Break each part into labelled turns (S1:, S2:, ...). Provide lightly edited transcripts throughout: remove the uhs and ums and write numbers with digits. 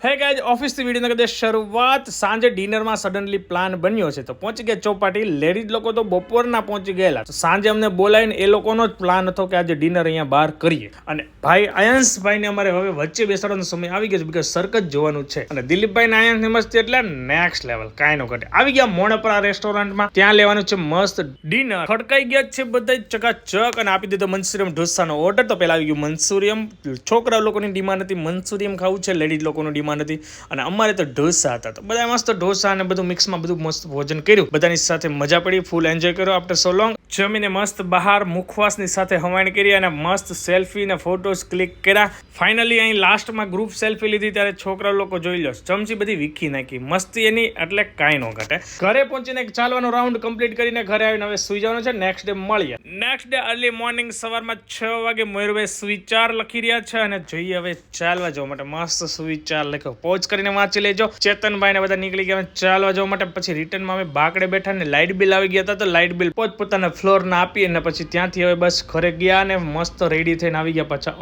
S1: Hey guys ઓફિસથી video કરી દે શરૂઆત. સાંજે ડિનરમાં સડનલી પ્લાન બન્યો છે તો પહોંચી ગયા ચોપાટી. લેડીઝ લોકો તો બપોરના પહોંચી ગયેલા. તો સાંજે અમને બોલાવીને એ લોકોનો જ પ્લાન હતો કે આજે ડિનર અહીંયા બહાર કરીએ. અને ભાઈ અયંશભાઈને અમારે હવે વચ્ચે બેસાડવાનો સમય આવી ગયો છે, બીકોઝ સર્કસ જોવાનું છે. અને દિલીપભાઈ ને અયંશની મસ્તી એટલે નેક્સ્ટ લેવલ, કાંઈ નો ઘટે. આવી ગયા મોણપરા રેસ્ટોરન્ટમાં, ત્યાં લેવાનું છે મસ્ત ડિનર. ખડકાઈ ગયા છે બધા ચકાચક અને આપી દીધો મંચુરિયમ ઢોસાનો ઓર્ડર. તો પહેલા આવી ગયું મંચુરિયમ. છોકરા લોકોની ડિમાન્ડ હતી મંચુરિયમ ખાવું છે, લેડીઝ લોકોનું ડિમાન્ડ હતી અને અમારે તો ઢોસા હતા. તો બધા મસ્ત ઢોસા અને બધું મિક્સમાં બધું મસ્ત ભોજન કર્યું. બધાની સાથે મજા પડી, ફૂલ એન્જોય કર્યો આફ્ટર સો લોંગ. જમીને મસ્ત બહાર મુખવાસની સાથે હવાણ કરી અને મસ્ત સેલ્ફી ને ફોટોસ ક્લિક કર્યા. ફાઇનલી અહીં લાસ્ટમાં ગ્રુપ સેલ્ફી લીધી ત્યારે છોકરા લોકો જોઈ લો ચમચી બધી વીખી નાખી. મસ્તી એની એટલે કાંઈ નો ઘટે. ઘરે પહોંચીને ચાલવાનો રાઉન્ડ કમ્પ્લીટ કરીને ઘરે આવીને હવે સુઈ જવાનું છે. નેક્સ્ટ ડે મળીએ. નેક્સ્ટ ડે અર્લી મોર્નિંગ સવારમાં 6 વાગે મયુરભાઈ સુવિચાર લખી રહ્યા છે અને જોઈએ હવે ચાલવા જવા માટે. મસ્ત સુવિચાર લખ્યો, પોઝ કરીને વાંચી લેજો. ચેતનભાઈ ને બધા નીકળી ગયા ચાલવા જવા માટે. પછી રિટર્નમાં અમે બાકડે બેઠા ને લાઇટ બિલ આવી ગયા હતા તો લાઇટ બિલ પોતપોતાના ફ્લોર ના આપી અને પછી ત્યાંથી હવે બસ ઘરે ગયા અને મસ્ત રેડી થઈને આવી ગયા પાછા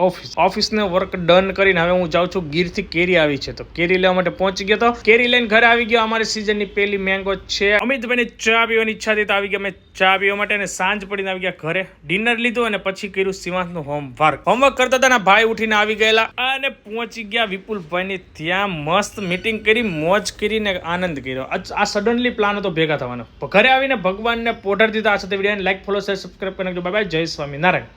S1: ઓફિસને વર્ક ડન કરીને હવે હું જાઉં છું ગીરથી. કેરી આવી છે તો કેરી લેવા માટે પહોંચી ગયો. તો કેરી લઈને ઘરે આવી ગયો. અમારી સિઝનની પહેલી મેંગો છે. અમિતભાઈને ચા પીવાની ઈચ્છા હતી તો આવી ગયા અમે ચા પીવા માટે અને સાંજ પડીને આવી ગયા ઘરે. ડિનર લીધું અને પછી કર્યું સિવાંતનું હોમવર્ક કરતા હતા. ભાઈ ઉઠીને આવી ગયેલા અને પહોંચી ગયા વિપુલભાઈની ત્યાં. મસ્ત મીટિંગ કરી, મોજ કરીને આનંદ કર્યો. આ સડનલી પ્લાન હતો ભેગા થવાનો. ઘરે આવીને ભગવાનને પોઢાડી દીધા. આ સાથે વિડીયોને લાઈક, ફોલો, શેર, સબસ્ક્રાઇબ કરી નાખજો. બાય બાય, જય સ્વામિનારાયણ.